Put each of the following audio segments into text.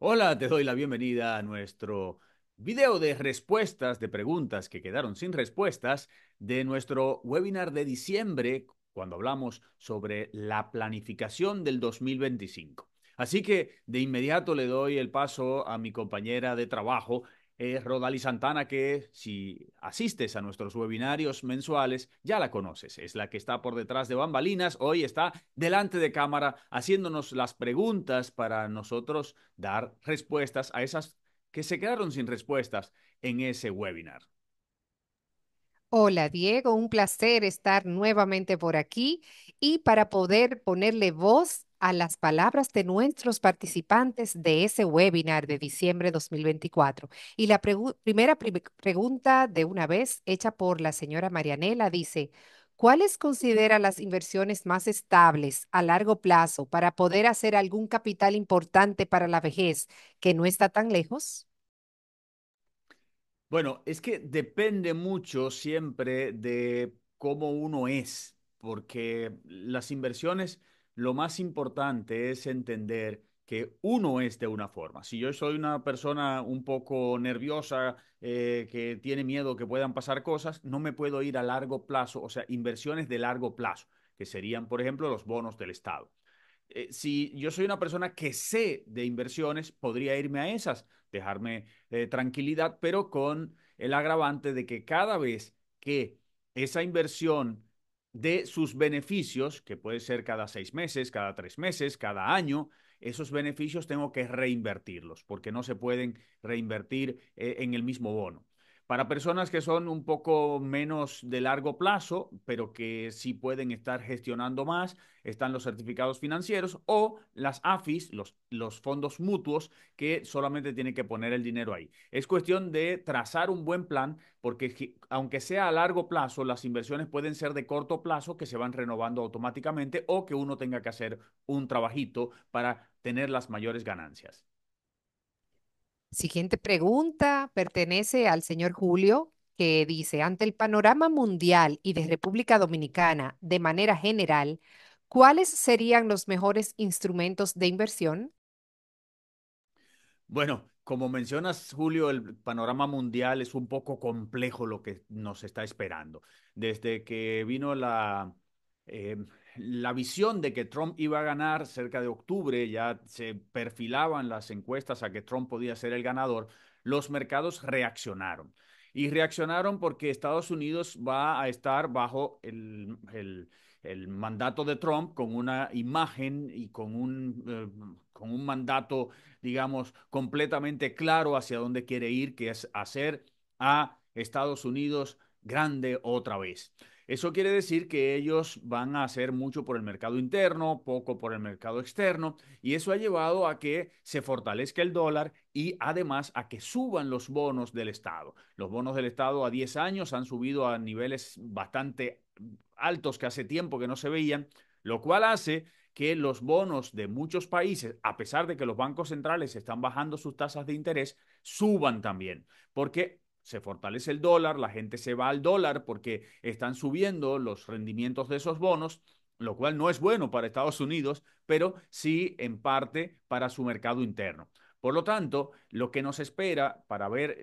Hola, te doy la bienvenida a nuestro video de respuestas de preguntas que quedaron sin respuestas de nuestro webinar de diciembre, cuando hablamos sobre la planificación del 2025. Así que de inmediato le doy el paso a mi compañera de trabajo, Rodali Santana, que si asistes a nuestros webinarios mensuales, ya la conoces. Es la que está por detrás de bambalinas. Hoy está delante de cámara haciéndonos las preguntas para nosotros dar respuestas a esas que se quedaron sin respuestas en ese webinar. Hola Diego, un placer estar nuevamente por aquí y para poder ponerle voz a las palabras de nuestros participantes de ese webinar de diciembre 2024. Y la pregunta de una vez hecha por la señora Marianela dice, ¿cuáles considera las inversiones más estables a largo plazo para poder hacer algún capital importante para la vejez que no está tan lejos? Bueno, es que depende mucho siempre de cómo uno es, porque las inversiones, lo más importante es entender que uno es de una forma. Si yo soy una persona un poco nerviosa, que tiene miedo que puedan pasar cosas, no me puedo ir a largo plazo, o sea, inversiones de largo plazo, que serían, por ejemplo, los bonos del Estado. Si yo soy una persona que sé de inversiones, podría irme a esas, dejarme tranquilidad, pero con el agravante de que cada vez que esa inversión de sus beneficios, que puede ser cada 6 meses, cada 3 meses, cada año, esos beneficios tengo que reinvertirlos, porque no se pueden reinvertir en el mismo bono. Para personas que son un poco menos de largo plazo, pero que sí pueden estar gestionando más, están los certificados financieros o las AFIS, los fondos mutuos, que solamente tienen que poner el dinero ahí. Es cuestión de trazar un buen plan, porque aunque sea a largo plazo, las inversiones pueden ser de corto plazo que se van renovando automáticamente o que uno tenga que hacer un trabajito para tener las mayores ganancias. Siguiente pregunta pertenece al señor Julio, que dice, ante el panorama mundial y de República Dominicana de manera general, ¿cuáles serían los mejores instrumentos de inversión? Bueno, como mencionas, Julio, el panorama mundial es un poco complejo lo que nos está esperando. Desde que vino eh, la visión de que Trump iba a ganar cerca de octubre, ya se perfilaban las encuestas a que Trump podía ser el ganador, los mercados reaccionaron. Y reaccionaron porque Estados Unidos va a estar bajo el mandato de Trump con una imagen y con un mandato, digamos, completamente claro hacia dónde quiere ir, que es hacer a Estados Unidos grande otra vez. Eso quiere decir que ellos van a hacer mucho por el mercado interno, poco por el mercado externo, y eso ha llevado a que se fortalezca el dólar y además a que suban los bonos del Estado. Los bonos del Estado a 10 años han subido a niveles bastante altos que hace tiempo que no se veían, lo cual hace que los bonos de muchos países, a pesar de que los bancos centrales están bajando sus tasas de interés, suban también, porque se fortalece el dólar, la gente se va al dólar porque están subiendo los rendimientos de esos bonos, lo cual no es bueno para Estados Unidos, pero sí en parte para su mercado interno. Por lo tanto, lo que nos espera para ver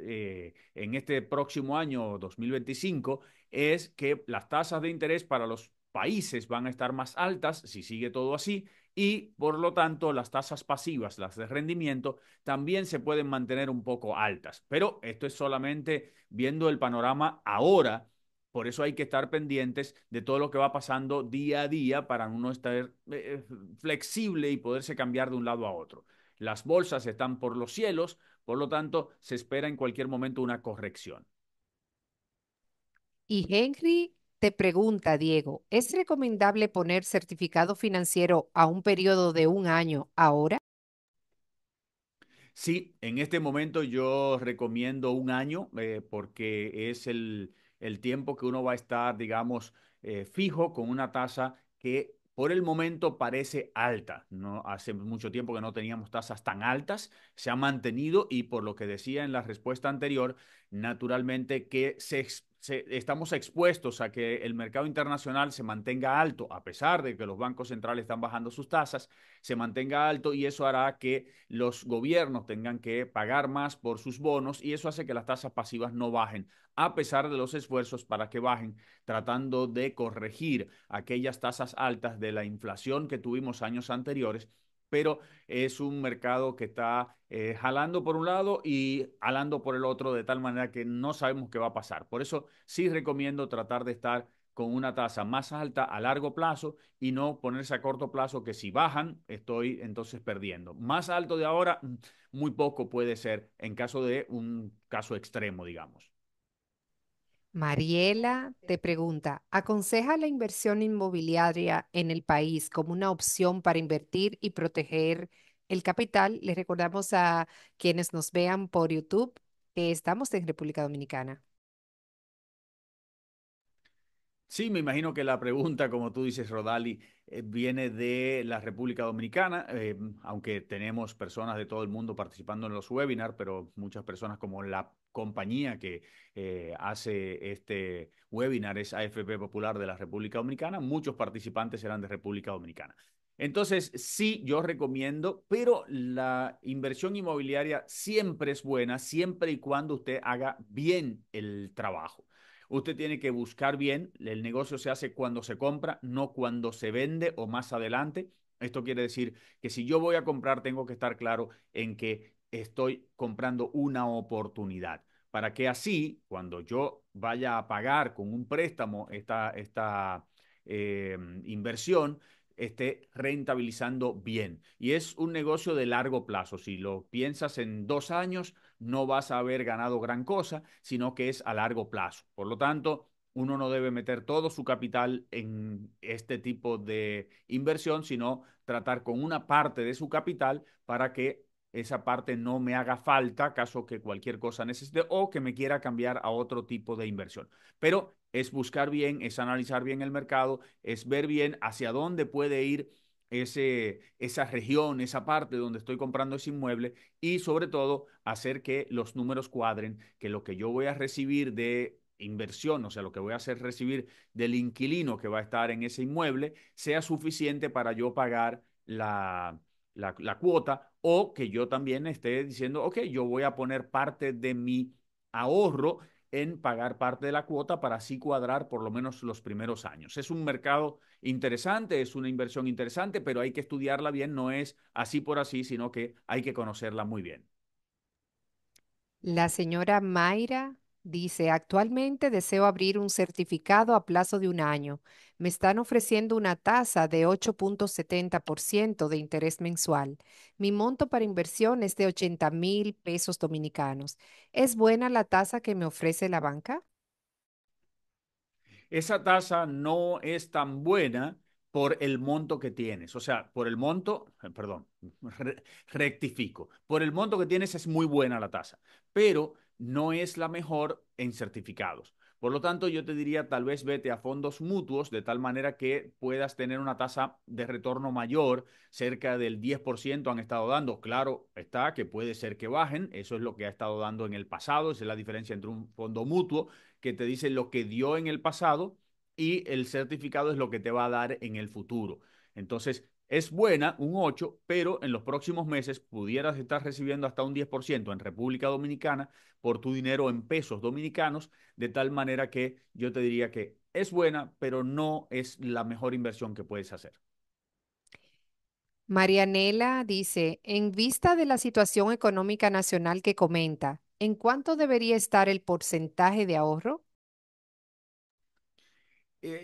en este próximo año 2025 es que las tasas de interés para los países van a estar más altas si sigue todo así y por lo tanto las tasas pasivas, las de rendimiento, también se pueden mantener un poco altas. Pero esto es solamente viendo el panorama ahora. Por eso hay que estar pendientes de todo lo que va pasando día a día para uno estar flexible y poderse cambiar de un lado a otro. Las bolsas están por los cielos, por lo tanto se espera en cualquier momento una corrección. Y Henry te pregunta, Diego, ¿es recomendable poner certificado financiero a un periodo de un año ahora? Sí, en este momento yo recomiendo un año porque es el tiempo que uno va a estar, digamos, fijo con una tasa que por el momento parece alta. No hace mucho tiempo que no teníamos tasas tan altas, se ha mantenido y por lo que decía en la respuesta anterior, naturalmente que estamos expuestos a que el mercado internacional se mantenga alto, a pesar de que los bancos centrales están bajando sus tasas, se mantenga alto y eso hará que los gobiernos tengan que pagar más por sus bonos y eso hace que las tasas pasivas no bajen, a pesar de los esfuerzos para que bajen, tratando de corregir aquellas tasas altas de la inflación que tuvimos años anteriores, pero es un mercado que está jalando por un lado y jalando por el otro, de tal manera que no sabemos qué va a pasar. Por eso sí recomiendo tratar de estar con una tasa más alta a largo plazo y no ponerse a corto plazo que si bajan estoy entonces perdiendo. Más alto de ahora, muy poco puede ser en caso de un caso extremo, digamos. Mariela te pregunta, ¿aconseja la inversión inmobiliaria en el país como una opción para invertir y proteger el capital? Les recordamos a quienes nos vean por YouTube que estamos en República Dominicana. Sí, me imagino que la pregunta, como tú dices, Rodali, viene de la República Dominicana, aunque tenemos personas de todo el mundo participando en los webinars, pero muchas personas como la compañía que hace este webinar es AFP Popular de la República Dominicana, muchos participantes eran de República Dominicana. Entonces, sí, yo recomiendo, pero la inversión inmobiliaria siempre es buena, siempre y cuando usted haga bien el trabajo. Usted tiene que buscar bien, el negocio se hace cuando se compra, no cuando se vende o más adelante. Esto quiere decir que si yo voy a comprar, tengo que estar claro en que estoy comprando una oportunidad, para que así, cuando yo vaya a pagar con un préstamo esta inversión, esté rentabilizando bien. Y es un negocio de largo plazo. Si lo piensas en 2 años, no vas a haber ganado gran cosa, sino que es a largo plazo. Por lo tanto, uno no debe meter todo su capital en este tipo de inversión, sino tratar con una parte de su capital para que esa parte no me haga falta caso que cualquier cosa necesite o que me quiera cambiar a otro tipo de inversión. Pero es buscar bien, es analizar bien el mercado, es ver bien hacia dónde puede ir esa región, esa parte donde estoy comprando ese inmueble y sobre todo hacer que los números cuadren, que lo que yo voy a recibir de inversión, o sea, lo que voy a hacer recibir del inquilino que va a estar en ese inmueble, sea suficiente para yo pagar la cuota o que yo también esté diciendo, ok, yo voy a poner parte de mi ahorro en pagar parte de la cuota para así cuadrar por lo menos los primeros años. Es un mercado interesante, es una inversión interesante, pero hay que estudiarla bien, no es así por así, sino que hay que conocerla muy bien. La señora Mayra dice, actualmente deseo abrir un certificado a plazo de un año. Me están ofreciendo una tasa de 8,70% de interés mensual. Mi monto para inversión es de 80,000 pesos dominicanos. ¿Es buena la tasa que me ofrece la banca? Esa tasa no es tan buena por el monto que tienes. O sea, por el monto, perdón, rectifico. Por el monto que tienes es muy buena la tasa, pero no es la mejor en certificados. Por lo tanto, yo te diría, tal vez vete a fondos mutuos de tal manera que puedas tener una tasa de retorno mayor, cerca del 10% han estado dando. Claro, está que puede ser que bajen, eso es lo que ha estado dando en el pasado, esa es la diferencia entre un fondo mutuo que te dice lo que dio en el pasado y el certificado es lo que te va a dar en el futuro. Entonces, es buena, un 8, pero en los próximos meses pudieras estar recibiendo hasta un 10% en República Dominicana por tu dinero en pesos dominicanos, de tal manera que yo te diría que es buena, pero no es la mejor inversión que puedes hacer. Marianela dice, en vista de la situación económica nacional que comenta, ¿en cuánto debería estar el porcentaje de ahorro?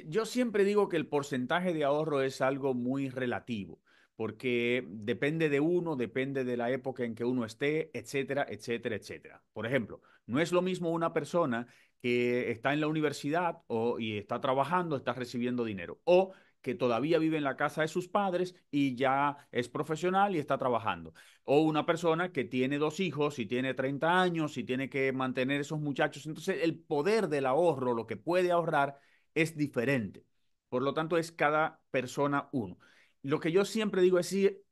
Yo siempre digo que el porcentaje de ahorro es algo muy relativo, porque depende de uno, depende de la época en que uno esté, etcétera, etcétera, etcétera. Por ejemplo, no es lo mismo una persona que está en la universidad y está trabajando, está recibiendo dinero, o que todavía vive en la casa de sus padres y ya es profesional y está trabajando. O una persona que tiene 2 hijos y tiene 30 años y tiene que mantener esos muchachos. Entonces, el poder del ahorro, lo que puede ahorrar, es diferente. Por lo tanto, es cada persona uno. Lo que yo siempre digo es sí,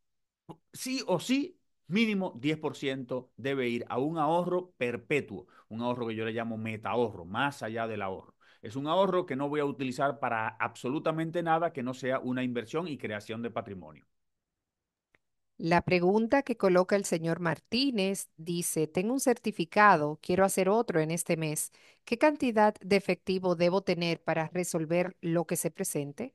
sí o sí, Mínimo 10% debe ir a un ahorro perpetuo, un ahorro que yo le llamo meta ahorro, más allá del ahorro. Es un ahorro que no voy a utilizar para absolutamente nada que no sea una inversión y creación de patrimonio. La pregunta que coloca el señor Martínez dice, tengo un certificado, quiero hacer otro en este mes. ¿Qué cantidad de efectivo debo tener para resolver lo que se presente?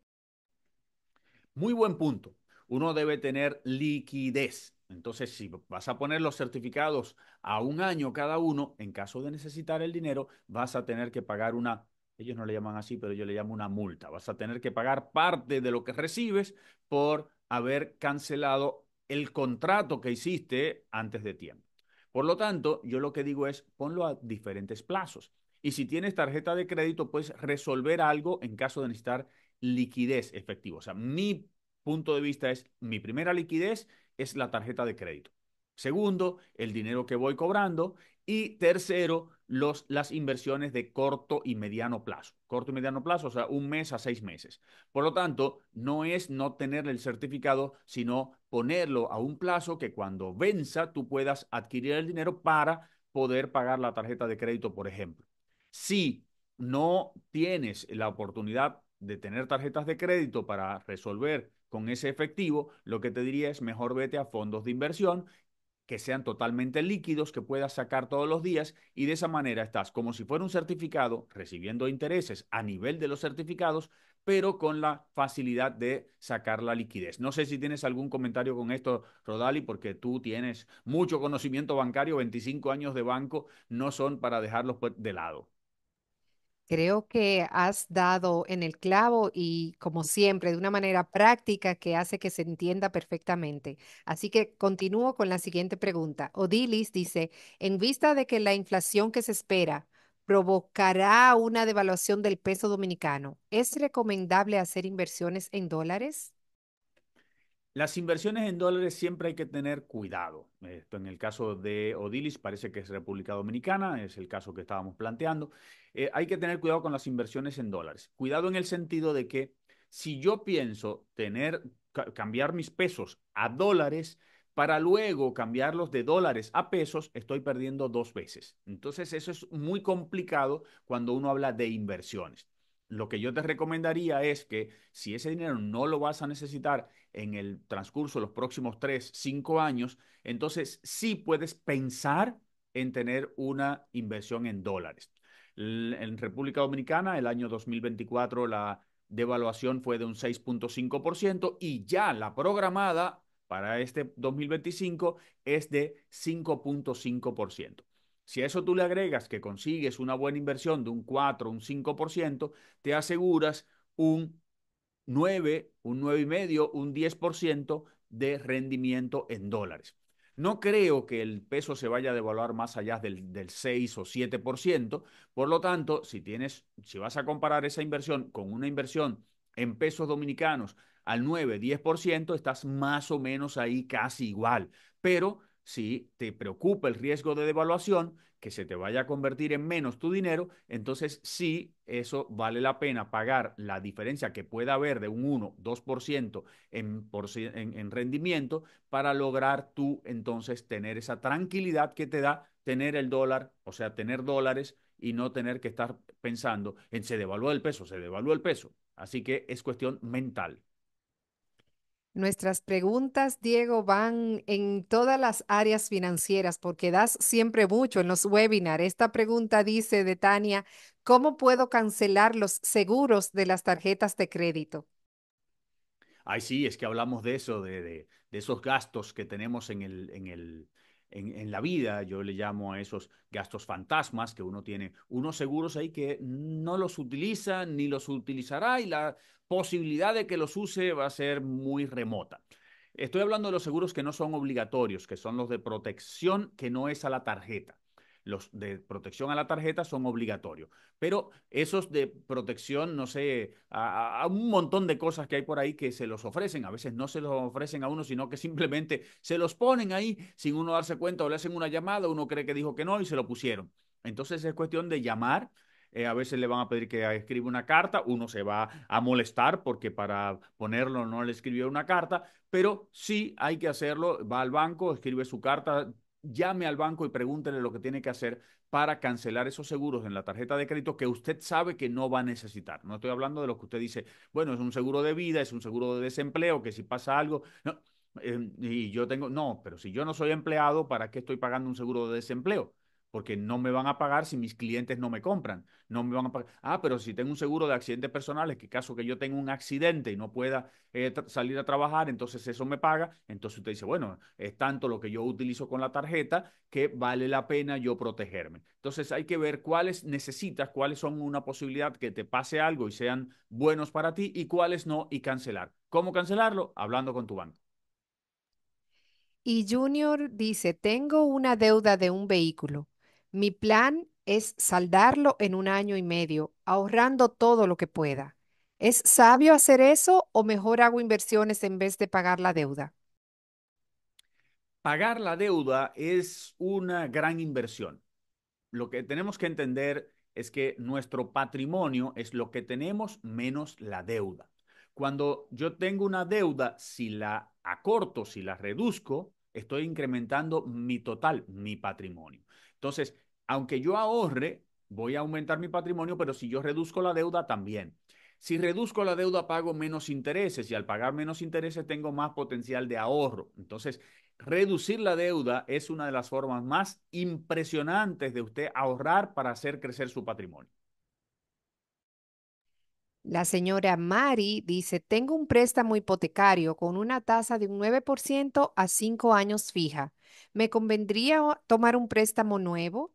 Muy buen punto. Uno debe tener liquidez. Entonces, si vas a poner los certificados a un año cada uno, en caso de necesitar el dinero, vas a tener que pagar una, ellos no le llaman así, pero yo le llamo una multa. Vas a tener que pagar parte de lo que recibes por haber cancelado el contrato que hiciste antes de tiempo. Por lo tanto, yo lo que digo es ponlo a diferentes plazos. Y si tienes tarjeta de crédito, puedes resolver algo en caso de necesitar liquidez efectiva. O sea, mi punto de vista es, mi primera liquidez es la tarjeta de crédito. Segundo, el dinero que voy cobrando. Y tercero, las inversiones de corto y mediano plazo. Corto y mediano plazo, o sea, un mes a 6 meses. Por lo tanto, no es no tener el certificado, sino ponerlo a un plazo que cuando venza tú puedas adquirir el dinero para poder pagar la tarjeta de crédito, por ejemplo. Si no tienes la oportunidad de tener tarjetas de crédito para resolver con ese efectivo, lo que te diría es mejor vete a fondos de inversión que sean totalmente líquidos, que puedas sacar todos los días y de esa manera estás como si fuera un certificado, recibiendo intereses a nivel de los certificados, pero con la facilidad de sacar la liquidez. No sé si tienes algún comentario con esto, Rodali, porque tú tienes mucho conocimiento bancario, 25 años de banco no son para dejarlos de lado. Creo que has dado en el clavo y, como siempre, de una manera práctica que hace que se entienda perfectamente. Así que continúo con la siguiente pregunta. Odilis dice, en vista de que la inflación que se espera provocará una devaluación del peso dominicano, ¿es recomendable hacer inversiones en dólares? Las inversiones en dólares siempre hay que tener cuidado. Esto en el caso de Odilis parece que es República Dominicana, es el caso que estábamos planteando. Hay que tener cuidado con las inversiones en dólares. Cuidado en el sentido de que si yo pienso cambiar mis pesos a dólares para luego cambiarlos de dólares a pesos, estoy perdiendo dos veces. Entonces eso es muy complicado cuando uno habla de inversiones. Lo que yo te recomendaría es que si ese dinero no lo vas a necesitar en el transcurso de los próximos 3, 5 años, entonces sí puedes pensar en tener una inversión en dólares. En República Dominicana, el año 2024, la devaluación fue de un 6.5% y ya la programada para este 2025 es de 5.5%. Si a eso tú le agregas que consigues una buena inversión de un 4, un 5%, te aseguras un 9, un 9,5, un 10% de rendimiento en dólares. No creo que el peso se vaya a devaluar más allá del 6 o 7%. Por lo tanto, si vas a comparar esa inversión con una inversión en pesos dominicanos al 9, 10%, estás más o menos ahí casi igual. Pero si te preocupa el riesgo de devaluación, que se te vaya a convertir en menos tu dinero, entonces sí, eso vale la pena pagar la diferencia que pueda haber de un 1, 2% en rendimiento para lograr tú entonces tener esa tranquilidad que te da tener el dólar, o sea, tener dólares y no tener que estar pensando en se devaluó el peso, se devaluó el peso. Así que es cuestión mental. Nuestras preguntas, Diego, van en todas las áreas financieras porque das siempre mucho en los webinars. Esta pregunta dice de Tania, ¿cómo puedo cancelar los seguros de las tarjetas de crédito? Ay, sí, es que hablamos de eso, de esos gastos que tenemos en la vida. Yo le llamo a esos gastos fantasmas que uno tiene, unos seguros ahí que no los utiliza ni los utilizará y la posibilidad de que los use va a ser muy remota. Estoy hablando de los seguros que no son obligatorios, que son los de protección que no es a la tarjeta. Los de protección a la tarjeta son obligatorios. Pero esos de protección, no sé, a un montón de cosas que hay por ahí que se los ofrecen. A veces no se los ofrecen a uno, sino que simplemente se los ponen ahí sin uno darse cuenta o le hacen una llamada, uno cree que dijo que no y se lo pusieron. Entonces es cuestión de llamar. A veces le van a pedir que escriba una carta, uno se va a molestar porque para ponerlo no le escribió una carta, pero sí hay que hacerlo, va al banco, escribe su carta, llame al banco y pregúntele lo que tiene que hacer para cancelar esos seguros en la tarjeta de crédito que usted sabe que no va a necesitar. No estoy hablando de lo que usted dice, bueno, es un seguro de vida, es un seguro de desempleo, que si pasa algo, no, y yo tengo, no, pero si yo no soy empleado, ¿para qué estoy pagando un seguro de desempleo? Porque no me van a pagar si mis clientes no me compran. No me van a pagar. Ah, pero si tengo un seguro de accidentes personales, que caso que yo tenga un accidente y no pueda salir a trabajar, entonces eso me paga. Entonces usted dice, bueno, es tanto lo que yo utilizo con la tarjeta que vale la pena yo protegerme. Entonces hay que ver cuáles necesitas, cuáles son una posibilidad que te pase algo y sean buenos para ti y cuáles no y cancelar. ¿Cómo cancelarlo? Hablando con tu banco. Y Junior dice, tengo una deuda de un vehículo. Mi plan es saldarlo en 1 año y medio, ahorrando todo lo que pueda. ¿Es sabio hacer eso o mejor hago inversiones en vez de pagar la deuda? Pagar la deuda es una gran inversión. Lo que tenemos que entender es que nuestro patrimonio es lo que tenemos menos la deuda. Cuando yo tengo una deuda, si la acorto, si la reduzco, estoy incrementando mi total, mi patrimonio. Entonces, aunque yo ahorre, voy a aumentar mi patrimonio, pero si yo reduzco la deuda, también. Si reduzco la deuda, pago menos intereses y al pagar menos intereses tengo más potencial de ahorro. Entonces, reducir la deuda es una de las formas más impresionantes de usted ahorrar para hacer crecer su patrimonio. La señora Mari dice, tengo un préstamo hipotecario con una tasa de un 9% a 5 años fija. ¿Me convendría tomar un préstamo nuevo?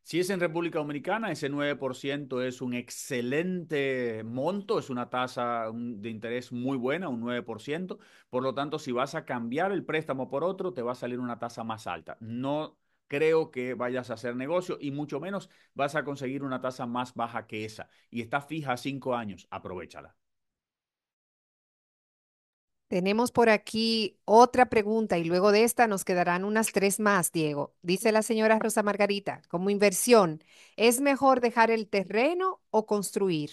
Si es en República Dominicana, ese 9% es un excelente monto, es una tasa de interés muy buena, un 9%. Por lo tanto, si vas a cambiar el préstamo por otro, te va a salir una tasa más alta. No creo que vayas a hacer negocio y mucho menos vas a conseguir una tasa más baja que esa. Y está fija a 5 años, aprovéchala. Tenemos por aquí otra pregunta y luego de esta nos quedarán unas tres más, Diego. Dice la señora Rosa Margarita, como inversión, ¿es mejor dejar el terreno o construir?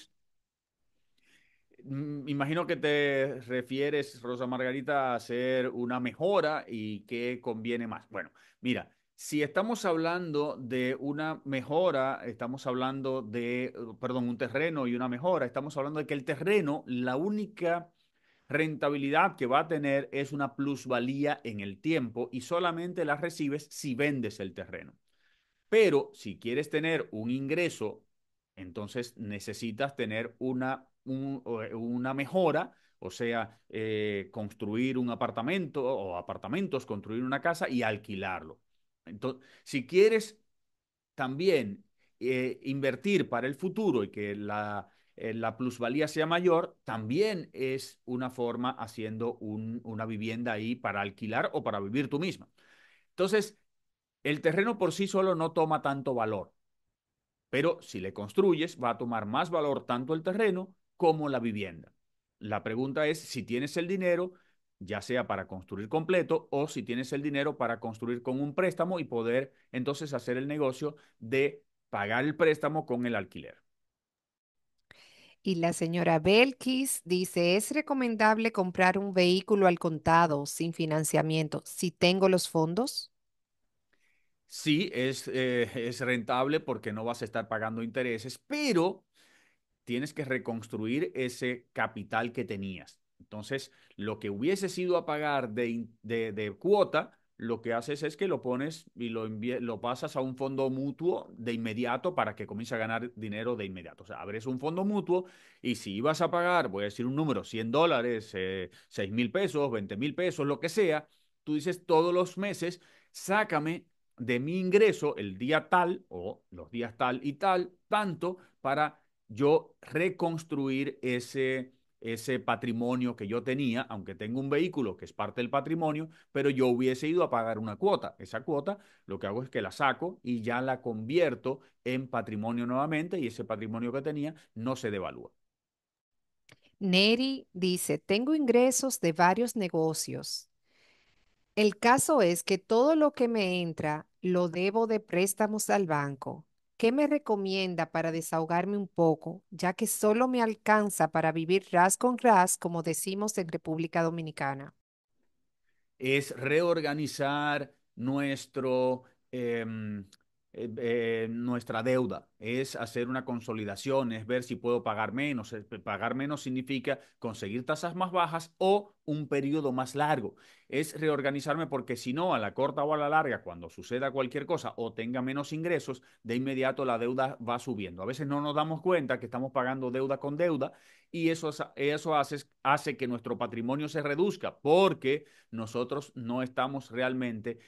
Imagino que te refieres, Rosa Margarita, a hacer una mejora y qué conviene más. Bueno, mira, si estamos hablando de una mejora, estamos hablando de, perdón, un terreno y una mejora, estamos hablando de que el terreno, la única rentabilidad que va a tener es una plusvalía en el tiempo y solamente la recibes si vendes el terreno. Pero si quieres tener un ingreso, entonces necesitas tener una mejora, o sea, construir un apartamento o apartamentos, construir una casa y alquilarlo. Entonces, si quieres también invertir para el futuro y que la plusvalía sea mayor, también es una forma haciendo una vivienda ahí para alquilar o para vivir tú misma. Entonces, el terreno por sí solo no toma tanto valor, pero si le construyes va a tomar más valor tanto el terreno como la vivienda. La pregunta es si tienes el dinero, ya sea para construir completo o si tienes el dinero para construir con un préstamo y poder entonces hacer el negocio de pagar el préstamo con el alquiler. Y la señora Belkis dice, ¿es recomendable comprar un vehículo al contado sin financiamiento si tengo los fondos? Sí, es rentable porque no vas a estar pagando intereses, pero tienes que reconstruir ese capital que tenías. Entonces, lo que hubiese sido a pagar de cuota, lo que haces es que lo pones y lo pasas a un fondo mutuo de inmediato para que comience a ganar dinero de inmediato. O sea, abres un fondo mutuo y si ibas a pagar, voy a decir un número, $100, 6,000 pesos, 20,000 pesos, lo que sea, tú dices todos los meses, sácame de mi ingreso el día tal o los días tal y tal, tanto para yo reconstruir ese patrimonio que yo tenía, aunque tengo un vehículo que es parte del patrimonio, pero yo hubiese ido a pagar una cuota. Esa cuota lo que hago es que la saco y ya la convierto en patrimonio nuevamente y ese patrimonio que tenía no se devalúa. Neri dice, tengo ingresos de varios negocios. El caso es que todo lo que me entra lo debo de préstamos al banco. ¿Qué me recomienda para desahogarme un poco, ya que solo me alcanza para vivir ras con ras, como decimos en República Dominicana? Es reorganizar eh, nuestra deuda, es hacer una consolidación, es ver si puedo pagar menos. Pagar menos significa conseguir tasas más bajas o un periodo más largo. Es reorganizarme porque si no, a la corta o a la larga, cuando suceda cualquier cosa o tenga menos ingresos, de inmediato la deuda va subiendo. A veces no nos damos cuenta que estamos pagando deuda con deuda y eso hace que nuestro patrimonio se reduzca porque nosotros no estamos realmente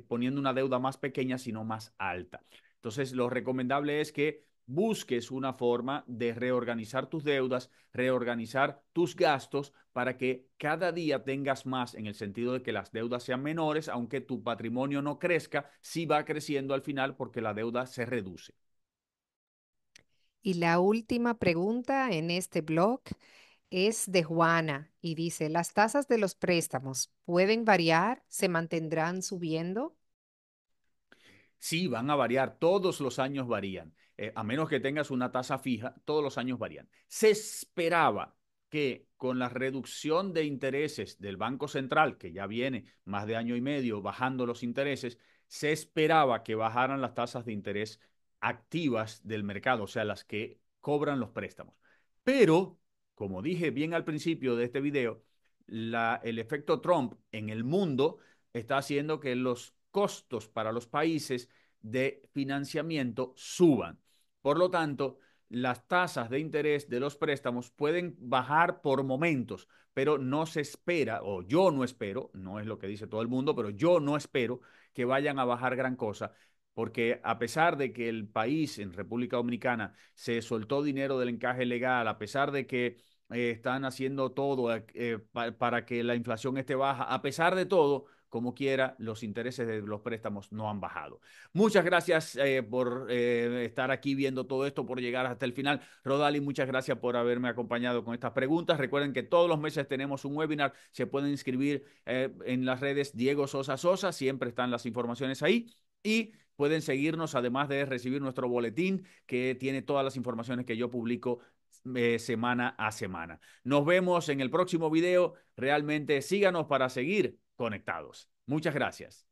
poniendo una deuda más pequeña, sino más alta. Entonces, lo recomendable es que busques una forma de reorganizar tus deudas, reorganizar tus gastos para que cada día tengas más en el sentido de que las deudas sean menores, aunque tu patrimonio no crezca, sí va creciendo al final porque la deuda se reduce. Y la última pregunta en este blog es de Juana y dice, ¿las tasas de los préstamos pueden variar? ¿Se mantendrán subiendo? Sí, van a variar, todos los años varían. A menos que tengas una tasa fija, todos los años varían. Se esperaba que con la reducción de intereses del Banco Central, que ya viene más de año y medio bajando los intereses, se esperaba que bajaran las tasas de interés activas del mercado, o sea, las que cobran los préstamos. Pero, como dije bien al principio de este video, el efecto Trump en el mundo está haciendo que los costos para los países de financiamiento suban. Por lo tanto, las tasas de interés de los préstamos pueden bajar por momentos, pero no se espera, o yo no espero, no es lo que dice todo el mundo, pero yo no espero que vayan a bajar gran cosa, porque a pesar de que el país en República Dominicana se soltó dinero del encaje legal, a pesar de que están haciendo todo para que la inflación esté baja, a pesar de todo, como quiera, los intereses de los préstamos no han bajado. Muchas gracias por estar aquí viendo todo esto, por llegar hasta el final. Rodali, muchas gracias por haberme acompañado con estas preguntas. Recuerden que todos los meses tenemos un webinar. Se pueden inscribir en las redes Diego Sosa Sosa. Siempre están las informaciones ahí. Y pueden seguirnos, además de recibir nuestro boletín que tiene todas las informaciones que yo publico semana a semana. Nos vemos en el próximo video. Realmente síganos para seguir conectados. Muchas gracias.